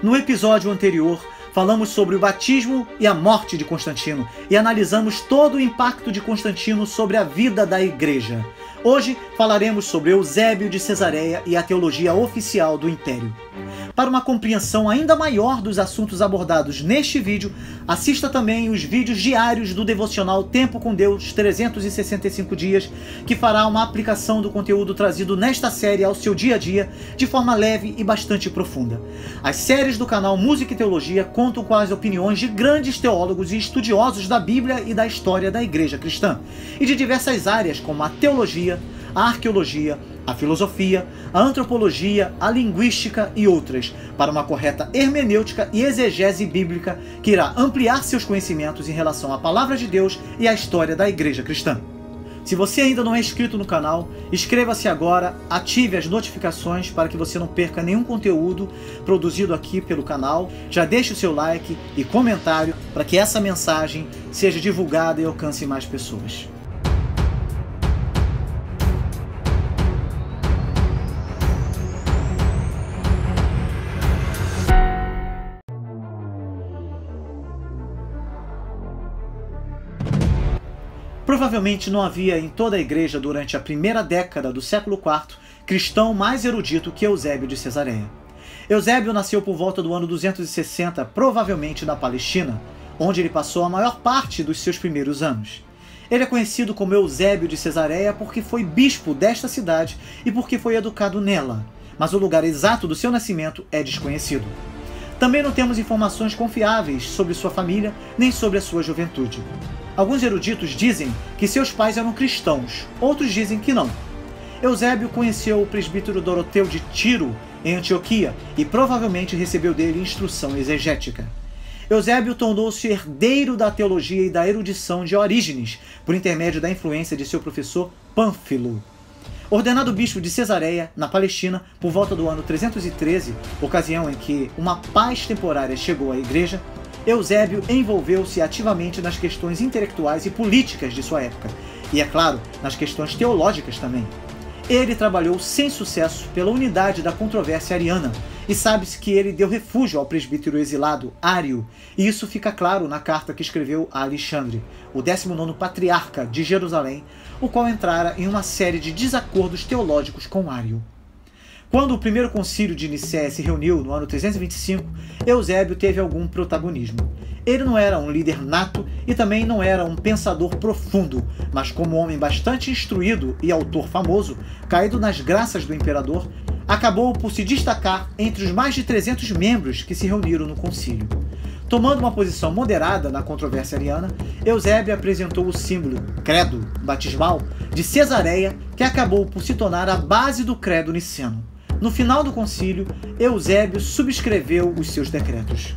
No episódio anterior, falamos sobre o batismo e a morte de Constantino e analisamos todo o impacto de Constantino sobre a vida da Igreja. Hoje falaremos sobre Eusébio de Cesareia e a teologia oficial do Império. Para uma compreensão ainda maior dos assuntos abordados neste vídeo, assista também os vídeos diários do devocional Tempo com Deus 365 dias, que fará uma aplicação do conteúdo trazido nesta série ao seu dia a dia, de forma leve e bastante profunda. As séries do canal Música e Teologia contam com as opiniões de grandes teólogos e estudiosos da Bíblia e da história da Igreja cristã, e de diversas áreas como a teologia, a arqueologia, a filosofia, a antropologia, a linguística e outras, para uma correta hermenêutica e exegese bíblica que irá ampliar seus conhecimentos em relação à Palavra de Deus e à história da Igreja cristã. Se você ainda não é inscrito no canal, inscreva-se agora, ative as notificações para que você não perca nenhum conteúdo produzido aqui pelo canal. Já deixe o seu like e comentário para que essa mensagem seja divulgada e alcance mais pessoas. Provavelmente não havia em toda a igreja durante a primeira década do século IV cristão mais erudito que Eusébio de Cesareia. Eusébio nasceu por volta do ano 260, provavelmente na Palestina, onde ele passou a maior parte dos seus primeiros anos. Ele é conhecido como Eusébio de Cesareia porque foi bispo desta cidade e porque foi educado nela, mas o lugar exato do seu nascimento é desconhecido. Também não temos informações confiáveis sobre sua família nem sobre a sua juventude. Alguns eruditos dizem que seus pais eram cristãos, outros dizem que não. Eusébio conheceu o presbítero Doroteu de Tiro, em Antioquia, e provavelmente recebeu dele instrução exegética. Eusébio tornou-se herdeiro da teologia e da erudição de Orígenes, por intermédio da influência de seu professor Pânfilo. Ordenado bispo de Cesareia, na Palestina, por volta do ano 313, ocasião em que uma paz temporária chegou à igreja, Eusébio envolveu-se ativamente nas questões intelectuais e políticas de sua época, e, é claro, nas questões teológicas também. Ele trabalhou sem sucesso pela unidade da controvérsia ariana, e sabe-se que ele deu refúgio ao presbítero exilado Ário, e isso fica claro na carta que escreveu a Alexandre, o 19º patriarca de Jerusalém, o qual entrara em uma série de desacordos teológicos com Ário. Quando o primeiro concílio de Nicéia se reuniu no ano 325, Eusébio teve algum protagonismo. Ele não era um líder nato e também não era um pensador profundo, mas como homem bastante instruído e autor famoso, caído nas graças do imperador, acabou por se destacar entre os mais de 300 membros que se reuniram no concílio. Tomando uma posição moderada na controvérsia ariana, Eusébio apresentou o símbolo, credo batismal, de Cesareia, que acabou por se tornar a base do credo niceno. No final do concílio, Eusébio subscreveu os seus decretos.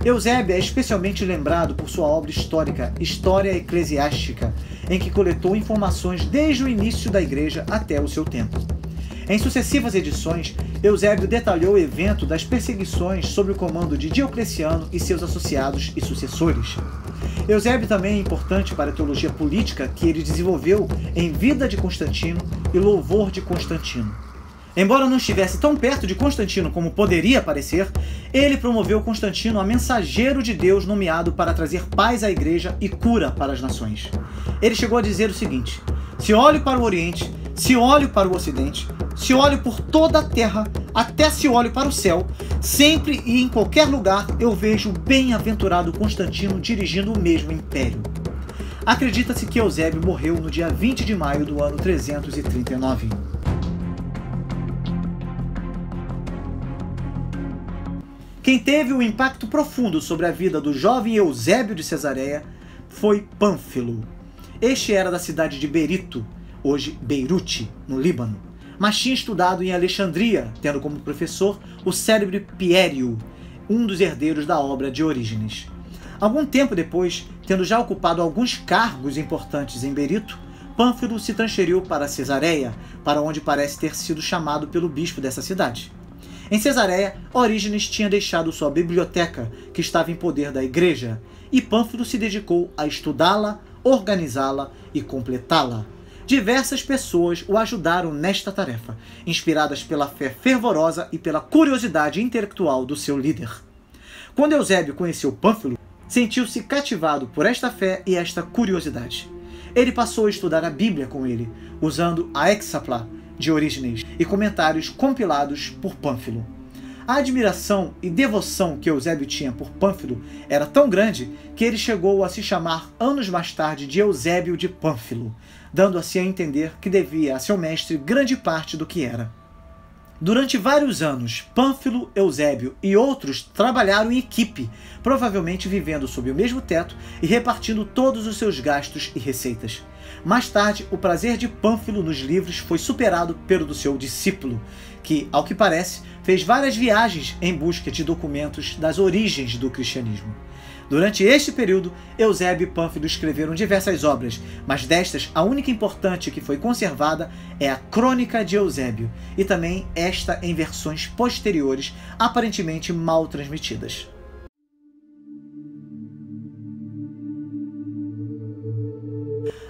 Eusébio é especialmente lembrado por sua obra histórica, História Eclesiástica, em que coletou informações desde o início da igreja até o seu tempo. Em sucessivas edições, Eusébio detalhou o evento das perseguições sob o comando de Diocleciano e seus associados e sucessores. Eusébio também é importante para a teologia política que ele desenvolveu em Vida de Constantino e Louvor de Constantino. Embora não estivesse tão perto de Constantino como poderia parecer, ele promoveu Constantino a mensageiro de Deus nomeado para trazer paz à igreja e cura para as nações. Ele chegou a dizer o seguinte: se olho para o Oriente, se olho para o Ocidente, se olho por toda a terra, até se olho para o céu, sempre e em qualquer lugar eu vejo o bem-aventurado Constantino dirigindo o mesmo império. Acredita-se que Eusébio morreu no dia 20 de maio do ano 339. Quem teve um impacto profundo sobre a vida do jovem Eusébio de Cesareia foi Pânfilo. Este era da cidade de Berito, hoje Beirute, no Líbano, mas tinha estudado em Alexandria, tendo como professor o célebre Piério, um dos herdeiros da obra de Orígenes. Algum tempo depois, tendo já ocupado alguns cargos importantes em Berito, Pânfilo se transferiu para Cesareia, para onde parece ter sido chamado pelo bispo dessa cidade. Em Cesareia, Orígenes tinha deixado sua biblioteca, que estava em poder da igreja, e Pânfilo se dedicou a estudá-la, organizá-la e completá-la. diversas pessoas o ajudaram nesta tarefa, inspiradas pela fé fervorosa e pela curiosidade intelectual do seu líder. Quando Eusébio conheceu Pânfilo, sentiu-se cativado por esta fé e esta curiosidade. Ele passou a estudar a Bíblia com ele, usando a Hexapla de Orígenes e comentários compilados por Pânfilo. A admiração e devoção que Eusébio tinha por Pânfilo era tão grande que ele chegou a se chamar anos mais tarde de Eusébio de Pânfilo, dando assim a entender que devia a seu mestre grande parte do que era. Durante vários anos, Pânfilo, Eusébio e outros trabalharam em equipe, provavelmente vivendo sob o mesmo teto e repartindo todos os seus gastos e receitas. Mais tarde, o prazer de Pânfilo nos livros foi superado pelo do seu discípulo, que, ao que parece, fez várias viagens em busca de documentos das origens do cristianismo. Durante este período, Eusébio e Pânfilo escreveram diversas obras, mas destas, a única importante que foi conservada é a Crônica de Eusébio, e também esta em versões posteriores, aparentemente mal transmitidas.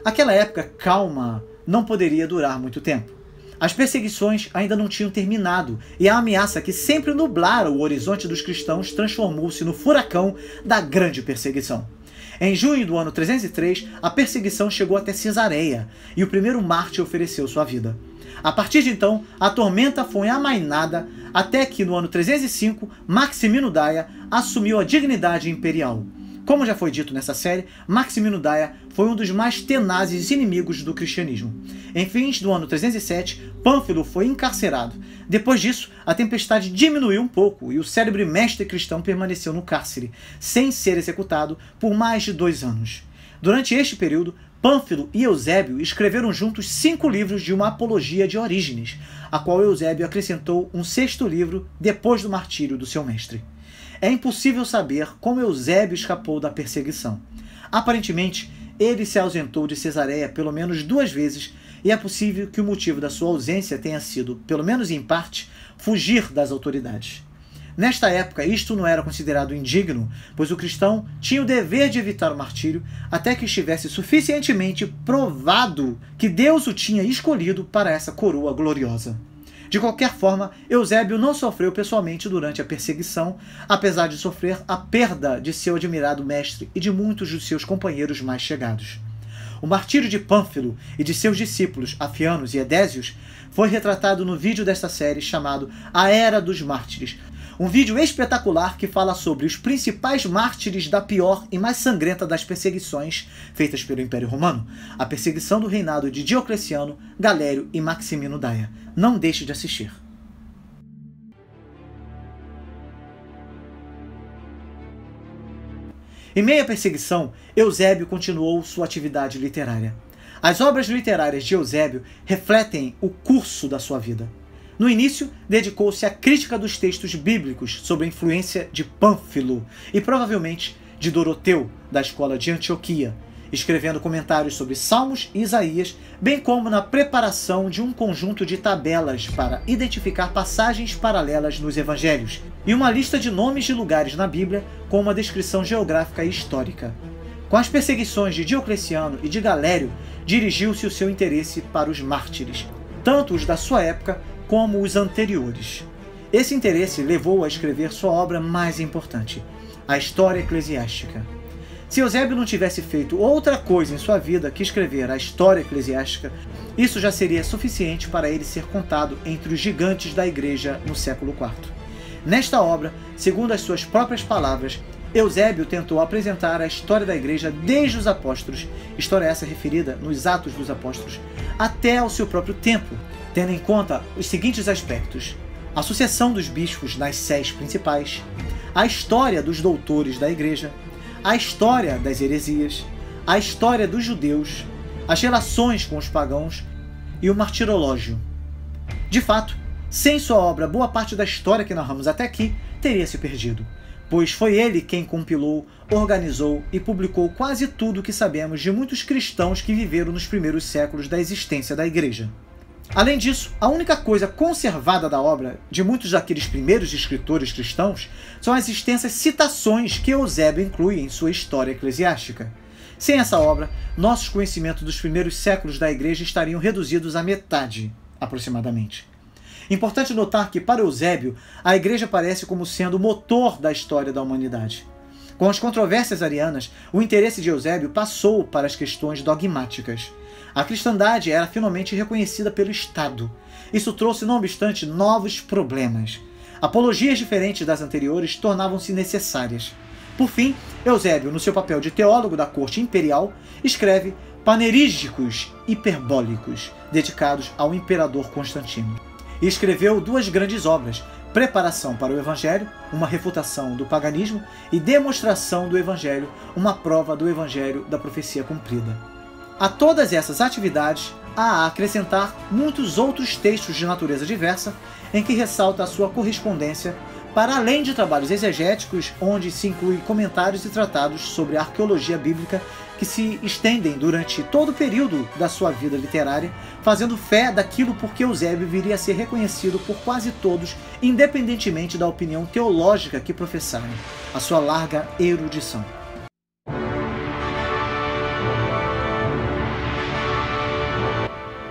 Aquela época calma não poderia durar muito tempo. As perseguições ainda não tinham terminado e a ameaça que sempre nublara o horizonte dos cristãos transformou-se no furacão da grande perseguição. Em junho do ano 303, a perseguição chegou até Cesareia e o primeiro mártir ofereceu sua vida. A partir de então, a tormenta foi amainada até que no ano 305, Maximino Daia assumiu a dignidade imperial. Como já foi dito nessa série, Maximino Daia foi um dos mais tenazes inimigos do cristianismo. Em fins do ano 307, Pânfilo foi encarcerado. Depois disso, a tempestade diminuiu um pouco e o célebre mestre cristão permaneceu no cárcere, sem ser executado, por mais de 2 anos. Durante este período, Pânfilo e Eusébio escreveram juntos 5 livros de uma apologia de Orígenes, a qual Eusébio acrescentou um 6º livro depois do martírio do seu mestre. É impossível saber como Eusébio escapou da perseguição. Aparentemente, ele se ausentou de Cesareia pelo menos 2 vezes e é possível que o motivo da sua ausência tenha sido, pelo menos em parte, fugir das autoridades. Nesta época, isto não era considerado indigno, pois o cristão tinha o dever de evitar o martírio até que estivesse suficientemente provado que Deus o tinha escolhido para essa coroa gloriosa. De qualquer forma, Eusébio não sofreu pessoalmente durante a perseguição, apesar de sofrer a perda de seu admirado mestre e de muitos dos seus companheiros mais chegados. O martírio de Pânfilo e de seus discípulos Afianos e Edésios foi retratado no vídeo desta série chamado A Era dos Mártires, um vídeo espetacular que fala sobre os principais mártires da pior e mais sangrenta das perseguições feitas pelo Império Romano, a perseguição do reinado de Diocleciano, Galério e Maximino Daia. Não deixe de assistir. Em meio à perseguição, Eusébio continuou sua atividade literária. As obras literárias de Eusébio refletem o curso da sua vida. No início, dedicou-se à crítica dos textos bíblicos sob a influência de Pânfilo e provavelmente de Doroteu, da escola de Antioquia, escrevendo comentários sobre Salmos e Isaías, bem como na preparação de um conjunto de tabelas para identificar passagens paralelas nos evangelhos e uma lista de nomes de lugares na Bíblia com uma descrição geográfica e histórica. Com as perseguições de Diocleciano e de Galério, dirigiu-se o seu interesse para os mártires, tanto os da sua época como os anteriores. Esse interesse levou a escrever sua obra mais importante, a História Eclesiástica. Se Eusébio não tivesse feito outra coisa em sua vida que escrever a História Eclesiástica, isso já seria suficiente para ele ser contado entre os gigantes da Igreja no século IV. Nesta obra, segundo as suas próprias palavras, Eusébio tentou apresentar a história da Igreja desde os apóstolos, história essa referida nos Atos dos Apóstolos, até ao seu próprio tempo, tendo em conta os seguintes aspectos: a sucessão dos bispos nas sés principais, a história dos doutores da Igreja, a história das heresias, a história dos judeus, as relações com os pagãos e o martirológio. De fato, sem sua obra, boa parte da história que narramos até aqui teria se perdido, pois foi ele quem compilou, organizou e publicou quase tudo o que sabemos de muitos cristãos que viveram nos primeiros séculos da existência da Igreja. Além disso, a única coisa conservada da obra de muitos daqueles primeiros escritores cristãos são as extensas citações que Eusébio inclui em sua História Eclesiástica. Sem essa obra, nossos conhecimentos dos primeiros séculos da Igreja estariam reduzidos à metade, aproximadamente. Importante notar que, para Eusébio, a Igreja aparece como sendo o motor da história da humanidade. Com as controvérsias arianas, o interesse de Eusébio passou para as questões dogmáticas. A cristandade era finalmente reconhecida pelo Estado. Isso trouxe, não obstante, novos problemas. Apologias diferentes das anteriores tornavam-se necessárias. Por fim, Eusébio, no seu papel de teólogo da corte imperial, escreve panerígicos hiperbólicos, dedicados ao imperador Constantino. E escreveu duas grandes obras: Preparação para o Evangelho, uma refutação do paganismo, e Demonstração do Evangelho, uma prova do Evangelho da profecia cumprida. A todas essas atividades, há a acrescentar muitos outros textos de natureza diversa, em que ressalta a sua correspondência, para além de trabalhos exegéticos, onde se inclui comentários e tratados sobre a arqueologia bíblica que se estendem durante todo o período da sua vida literária, fazendo fé daquilo por que Eusébio viria a ser reconhecido por quase todos, independentemente da opinião teológica que professarem, a sua larga erudição.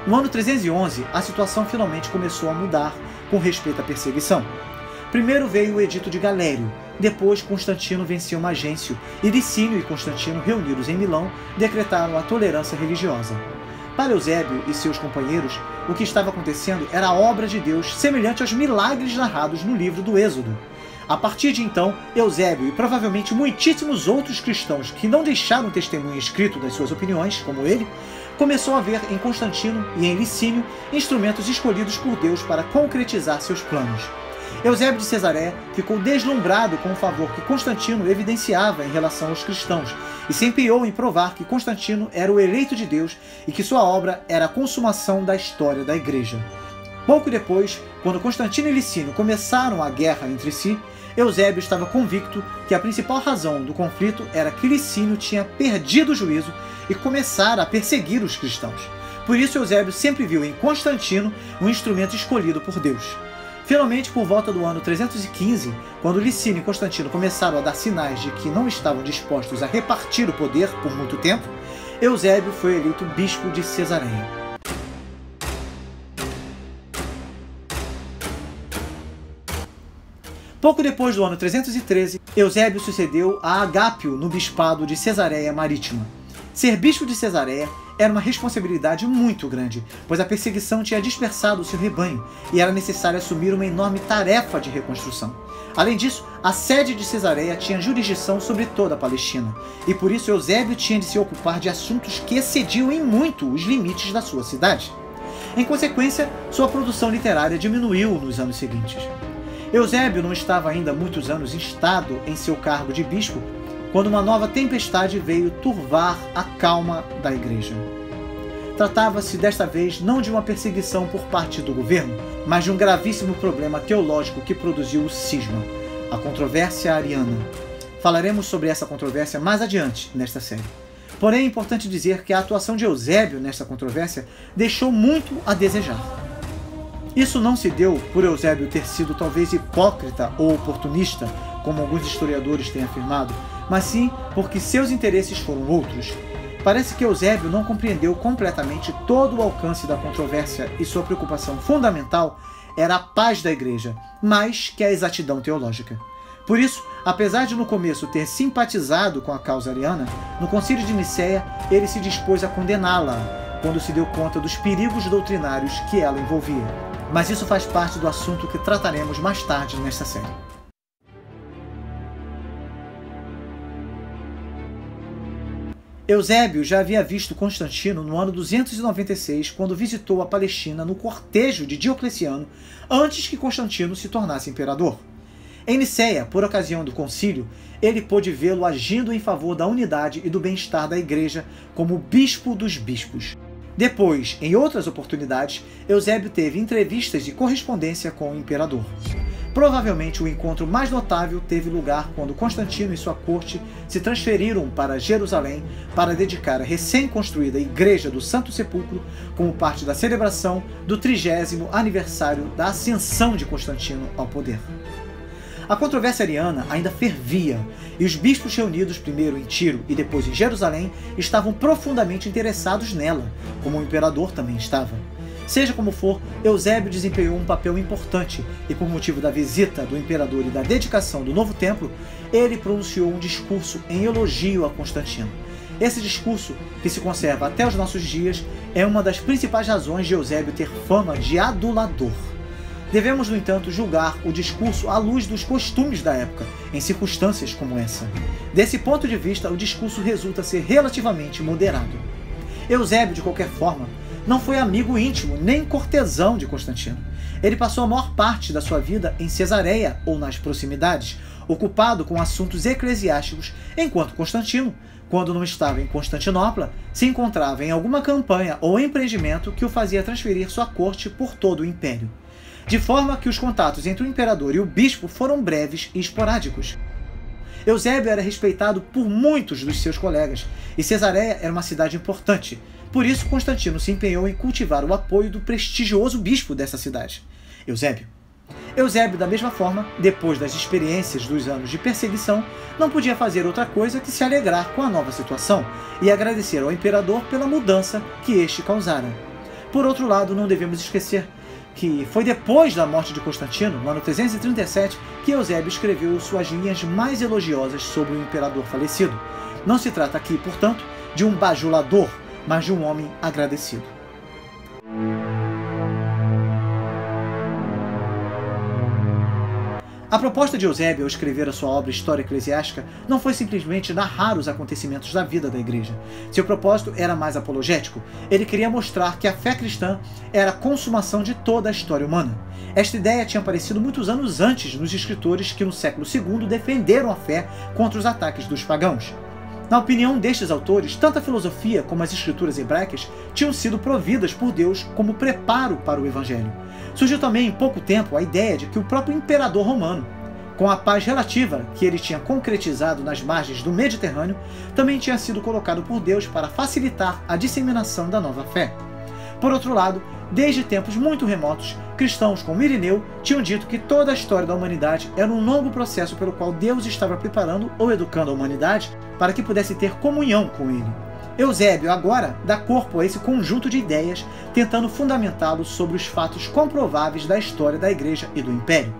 No ano 311, a situação finalmente começou a mudar com respeito à perseguição. Primeiro veio o Edito de Galério, depois Constantino venceu Magêncio, e Licínio e Constantino, reunidos em Milão, decretaram a tolerância religiosa. Para Eusébio e seus companheiros, o que estava acontecendo era a obra de Deus semelhante aos milagres narrados no livro do Êxodo. A partir de então, Eusébio e provavelmente muitíssimos outros cristãos que não deixaram testemunho escrito das suas opiniões, como ele, começou a ver em Constantino e em Licínio instrumentos escolhidos por Deus para concretizar seus planos. Eusébio de Cesareia ficou deslumbrado com o favor que Constantino evidenciava em relação aos cristãos e se empenhou em provar que Constantino era o eleito de Deus e que sua obra era a consumação da história da Igreja. Pouco depois, quando Constantino e Licínio começaram a guerra entre si, Eusébio estava convicto que a principal razão do conflito era que Licínio tinha perdido o juízo e começara a perseguir os cristãos. Por isso, Eusébio sempre viu em Constantino um instrumento escolhido por Deus. Finalmente, por volta do ano 315, quando Licínio e Constantino começaram a dar sinais de que não estavam dispostos a repartir o poder por muito tempo, Eusébio foi eleito bispo de Cesareia. Pouco depois do ano 313, Eusébio sucedeu a Agápio no bispado de Cesareia Marítima. Ser bispo de Cesareia era uma responsabilidade muito grande, pois a perseguição tinha dispersado o seu rebanho e era necessário assumir uma enorme tarefa de reconstrução. Além disso, a sede de Cesareia tinha jurisdição sobre toda a Palestina, e por isso Eusébio tinha de se ocupar de assuntos que excediam em muito os limites da sua cidade. Em consequência, sua produção literária diminuiu nos anos seguintes. Eusébio não estava ainda há muitos anos instado em seu cargo de bispo, quando uma nova tempestade veio turvar a calma da Igreja. Tratava-se desta vez não de uma perseguição por parte do governo, mas de um gravíssimo problema teológico que produziu o cisma, a controvérsia ariana. Falaremos sobre essa controvérsia mais adiante nesta série. Porém, é importante dizer que a atuação de Eusébio nesta controvérsia deixou muito a desejar. Isso não se deu por Eusébio ter sido talvez hipócrita ou oportunista, como alguns historiadores têm afirmado, mas sim porque seus interesses foram outros. Parece que Eusébio não compreendeu completamente todo o alcance da controvérsia e sua preocupação fundamental era a paz da Igreja, mais que a exatidão teológica. Por isso, apesar de no começo ter simpatizado com a causa ariana, no Concílio de Nicéia ele se dispôs a condená-la, quando se deu conta dos perigos doutrinários que ela envolvia. Mas isso faz parte do assunto que trataremos mais tarde nesta série. Eusébio já havia visto Constantino no ano 296, quando visitou a Palestina no cortejo de Diocleciano, antes que Constantino se tornasse imperador. Em Nicéia, por ocasião do concílio, ele pôde vê-lo agindo em favor da unidade e do bem-estar da Igreja como bispo dos bispos. Depois, em outras oportunidades, Eusébio teve entrevistas e correspondência com o imperador. Provavelmente o encontro mais notável teve lugar quando Constantino e sua corte se transferiram para Jerusalém para dedicar a recém-construída Igreja do Santo Sepulcro como parte da celebração do 30º aniversário da ascensão de Constantino ao poder. A controvérsia ariana ainda fervia, e os bispos reunidos primeiro em Tiro e depois em Jerusalém estavam profundamente interessados nela, como o imperador também estava. Seja como for, Eusébio desempenhou um papel importante e, por motivo da visita do imperador e da dedicação do novo templo, ele pronunciou um discurso em elogio a Constantino. Esse discurso, que se conserva até os nossos dias, é uma das principais razões de Eusébio ter fama de adulador. Devemos, no entanto, julgar o discurso à luz dos costumes da época, em circunstâncias como essa. Desse ponto de vista, o discurso resulta ser relativamente moderado. Eusébio, de qualquer forma, não foi amigo íntimo nem cortesão de Constantino. Ele passou a maior parte da sua vida em Cesareia ou nas proximidades, ocupado com assuntos eclesiásticos, enquanto Constantino, quando não estava em Constantinopla, se encontrava em alguma campanha ou empreendimento que o fazia transferir sua corte por todo o império. De forma que os contatos entre o imperador e o bispo foram breves e esporádicos. Eusébio era respeitado por muitos dos seus colegas, e Cesareia era uma cidade importante. Por isso, Constantino se empenhou em cultivar o apoio do prestigioso bispo dessa cidade, Eusébio. Eusébio, da mesma forma, depois das experiências dos anos de perseguição, não podia fazer outra coisa que se alegrar com a nova situação e agradecer ao imperador pela mudança que este causara. Por outro lado, não devemos esquecer que foi depois da morte de Constantino, no ano 337, que Eusébio escreveu suas linhas mais elogiosas sobre o imperador falecido. Não se trata aqui, portanto, de um bajulador, mas de um homem agradecido. A proposta de Eusébio ao escrever a sua obra História Eclesiástica não foi simplesmente narrar os acontecimentos da vida da igreja. Seu propósito era mais apologético. Ele queria mostrar que a fé cristã era a consumação de toda a história humana. Esta ideia tinha aparecido muitos anos antes nos escritores que no século II defenderam a fé contra os ataques dos pagãos. Na opinião destes autores, tanto a filosofia como as escrituras hebraicas tinham sido providas por Deus como preparo para o Evangelho. Surgiu também em pouco tempo a ideia de que o próprio imperador romano, com a paz relativa que ele tinha concretizado nas margens do Mediterrâneo, também tinha sido colocado por Deus para facilitar a disseminação da nova fé. Por outro lado, desde tempos muito remotos, cristãos como Irineu tinham dito que toda a história da humanidade era um longo processo pelo qual Deus estava preparando ou educando a humanidade para que pudesse ter comunhão com ele. Eusébio agora dá corpo a esse conjunto de ideias, tentando fundamentá-lo sobre os fatos comprováveis da história da Igreja e do Império.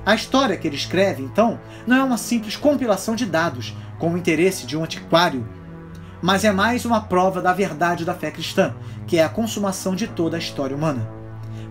A história que ele escreve, então, não é uma simples compilação de dados, com o interesse de um antiquário, mas é mais uma prova da verdade da fé cristã, que é a consumação de toda a história humana.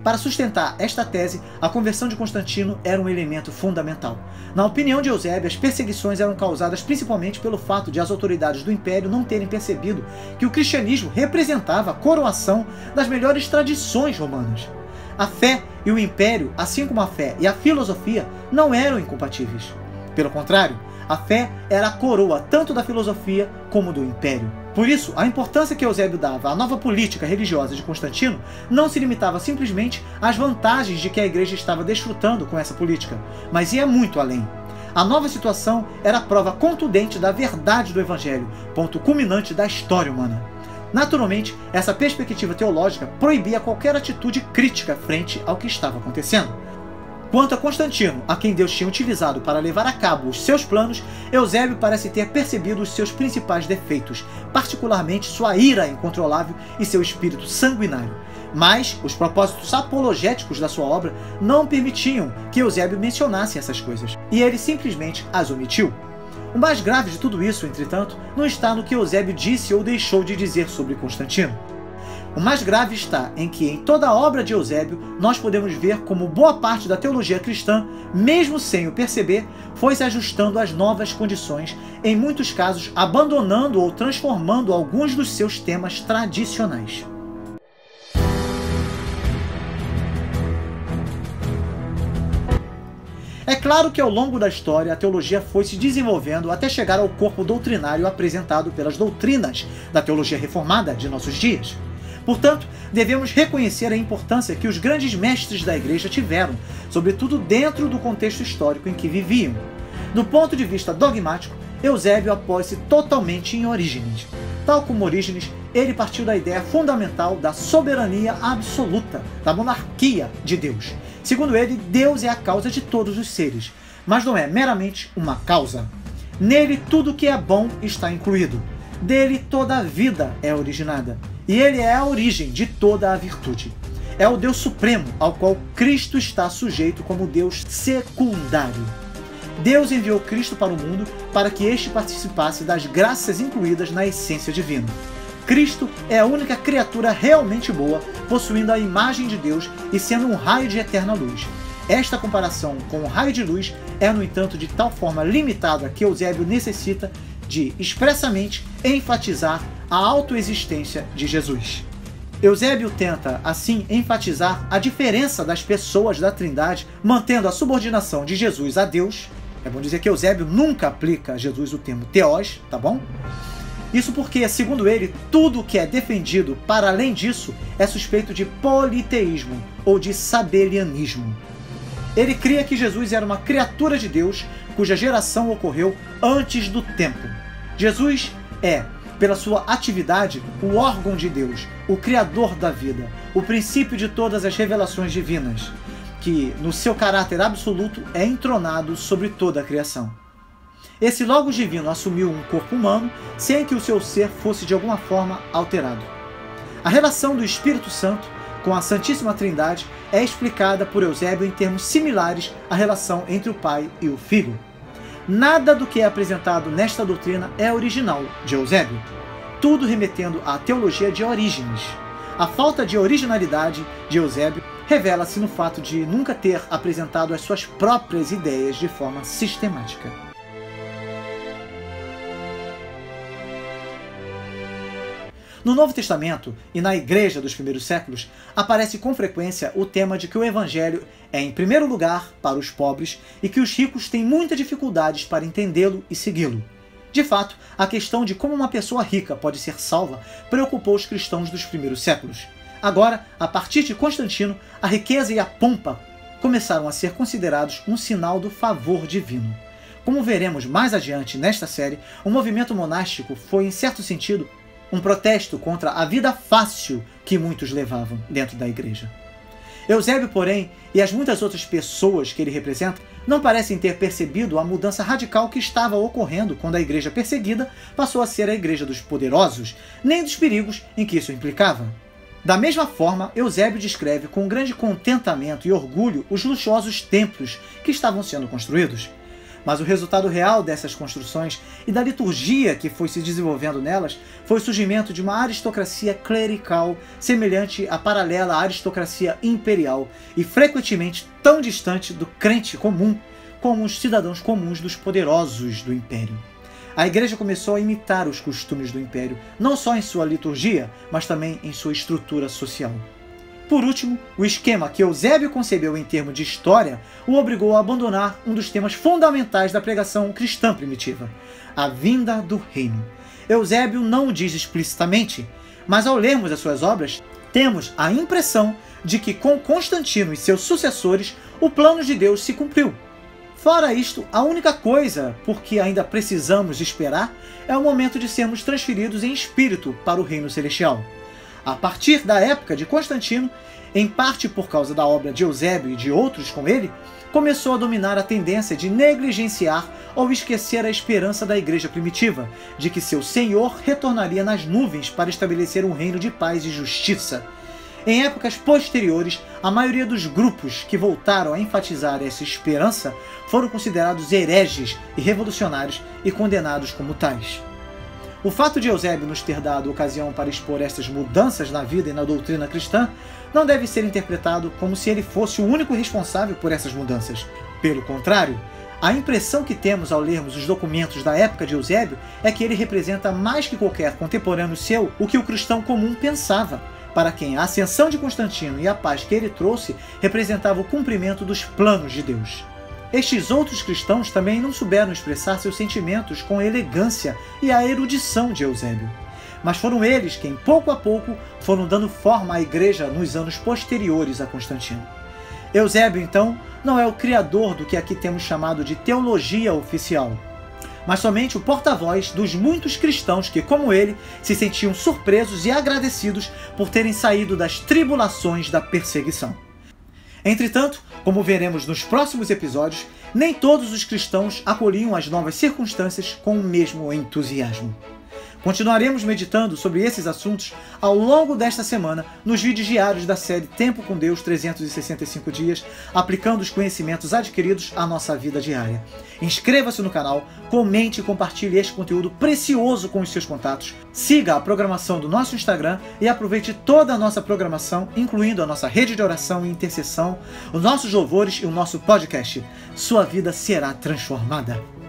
Para sustentar esta tese, a conversão de Constantino era um elemento fundamental. Na opinião de Eusébio, as perseguições eram causadas principalmente pelo fato de as autoridades do Império não terem percebido que o cristianismo representava a coroação das melhores tradições romanas. A fé e o Império, assim como a fé e a filosofia, não eram incompatíveis. Pelo contrário, a fé era a coroa tanto da filosofia como do Império. Por isso, a importância que Eusébio dava à nova política religiosa de Constantino não se limitava simplesmente às vantagens de que a igreja estava desfrutando com essa política, mas ia muito além. A nova situação era a prova contundente da verdade do Evangelho, ponto culminante da história humana. Naturalmente, essa perspectiva teológica proibia qualquer atitude crítica frente ao que estava acontecendo. Quanto a Constantino, a quem Deus tinha utilizado para levar a cabo os seus planos, Eusébio parece ter percebido os seus principais defeitos, particularmente sua ira incontrolável e seu espírito sanguinário. Mas os propósitos apologéticos da sua obra não permitiam que Eusébio mencionasse essas coisas, e ele simplesmente as omitiu. O mais grave de tudo isso, entretanto, não está no que Eusébio disse ou deixou de dizer sobre Constantino. O mais grave está em que, em toda a obra de Eusébio, nós podemos ver como boa parte da teologia cristã, mesmo sem o perceber, foi se ajustando às novas condições, em muitos casos abandonando ou transformando alguns dos seus temas tradicionais. É claro que ao longo da história a teologia foi se desenvolvendo até chegar ao corpo doutrinário apresentado pelas doutrinas da teologia reformada de nossos dias. Portanto, devemos reconhecer a importância que os grandes mestres da igreja tiveram, sobretudo dentro do contexto histórico em que viviam. Do ponto de vista dogmático, Eusébio apoia-se totalmente em Orígenes. Tal como Orígenes, ele partiu da ideia fundamental da soberania absoluta, da monarquia de Deus. Segundo ele, Deus é a causa de todos os seres, mas não é meramente uma causa. Nele tudo que é bom está incluído. Dele toda a vida é originada. E ele é a origem de toda a virtude. É o Deus Supremo, ao qual Cristo está sujeito como Deus secundário. Deus enviou Cristo para o mundo para que este participasse das graças incluídas na essência divina. Cristo é a única criatura realmente boa, possuindo a imagem de Deus e sendo um raio de eterna luz. Esta comparação com o raio de luz é, no entanto, de tal forma limitada que Eusébio necessita de expressamente enfatizar a autoexistência de Jesus. Eusébio tenta, assim, enfatizar a diferença das pessoas da Trindade, mantendo a subordinação de Jesus a Deus. É bom dizer que Eusébio nunca aplica a Jesus o termo teós, tá bom? Isso porque, segundo ele, tudo que é defendido para além disso é suspeito de politeísmo ou de sabelianismo. Ele cria que Jesus era uma criatura de Deus cuja geração ocorreu antes do tempo. Jesus é, pela sua atividade, o órgão de Deus, o criador da vida, o princípio de todas as revelações divinas, que, no seu caráter absoluto, é entronado sobre toda a criação. Esse Logos divino assumiu um corpo humano sem que o seu ser fosse de alguma forma alterado. A relação do Espírito Santo com a Santíssima Trindade é explicada por Eusébio em termos similares à relação entre o Pai e o Filho. Nada do que é apresentado nesta doutrina é original de Eusébio, tudo remetendo à teologia de Orígenes. A falta de originalidade de Eusébio revela-se no fato de nunca ter apresentado as suas próprias ideias de forma sistemática. No Novo Testamento e na Igreja dos primeiros séculos, aparece com frequência o tema de que o Evangelho é, em primeiro lugar, para os pobres e que os ricos têm muitas dificuldades para entendê-lo e segui-lo. De fato, a questão de como uma pessoa rica pode ser salva preocupou os cristãos dos primeiros séculos. Agora, a partir de Constantino, a riqueza e a pompa começaram a ser considerados um sinal do favor divino. Como veremos mais adiante nesta série, o movimento monástico foi, em certo sentido, um protesto contra a vida fácil que muitos levavam dentro da igreja. Eusébio, porém, e as muitas outras pessoas que ele representa, não parecem ter percebido a mudança radical que estava ocorrendo quando a igreja perseguida passou a ser a igreja dos poderosos, nem dos perigos em que isso implicava. Da mesma forma, Eusébio descreve com grande contentamento e orgulho os luxuosos templos que estavam sendo construídos. Mas o resultado real dessas construções e da liturgia que foi se desenvolvendo nelas foi o surgimento de uma aristocracia clerical semelhante à paralela aristocracia imperial e frequentemente tão distante do crente comum como os cidadãos comuns dos poderosos do império. A igreja começou a imitar os costumes do império, não só em sua liturgia, mas também em sua estrutura social. Por último, o esquema que Eusébio concebeu em termos de história o obrigou a abandonar um dos temas fundamentais da pregação cristã primitiva, a vinda do reino. Eusébio não o diz explicitamente, mas ao lermos as suas obras, temos a impressão de que com Constantino e seus sucessores o plano de Deus se cumpriu. Fora isto, a única coisa por que ainda precisamos esperar é o momento de sermos transferidos em espírito para o reino celestial. A partir da época de Constantino, em parte por causa da obra de Eusébio e de outros com ele, começou a dominar a tendência de negligenciar ou esquecer a esperança da igreja primitiva, de que seu Senhor retornaria nas nuvens para estabelecer um reino de paz e justiça. Em épocas posteriores, a maioria dos grupos que voltaram a enfatizar essa esperança foram considerados hereges e revolucionários e condenados como tais. O fato de Eusébio nos ter dado ocasião para expor estas mudanças na vida e na doutrina cristã não deve ser interpretado como se ele fosse o único responsável por essas mudanças. Pelo contrário, a impressão que temos ao lermos os documentos da época de Eusébio é que ele representa mais que qualquer contemporâneo seu o que o cristão comum pensava, para quem a ascensão de Constantino e a paz que ele trouxe representava o cumprimento dos planos de Deus. Estes outros cristãos também não souberam expressar seus sentimentos com a elegância e a erudição de Eusébio. Mas foram eles quem, pouco a pouco, foram dando forma à igreja nos anos posteriores a Constantino. Eusébio, então, não é o criador do que aqui temos chamado de teologia oficial, mas somente o porta-voz dos muitos cristãos que, como ele, se sentiam surpresos e agradecidos por terem saído das tribulações da perseguição. Entretanto, como veremos nos próximos episódios, nem todos os cristãos acolhiam as novas circunstâncias com o mesmo entusiasmo. Continuaremos meditando sobre esses assuntos ao longo desta semana nos vídeos diários da série Tempo com Deus 365 dias, aplicando os conhecimentos adquiridos à nossa vida diária. Inscreva-se no canal, comente e compartilhe este conteúdo precioso com os seus contatos. Siga a programação do nosso Instagram e aproveite toda a nossa programação, incluindo a nossa rede de oração e intercessão, os nossos louvores e o nosso podcast. Sua vida será transformada.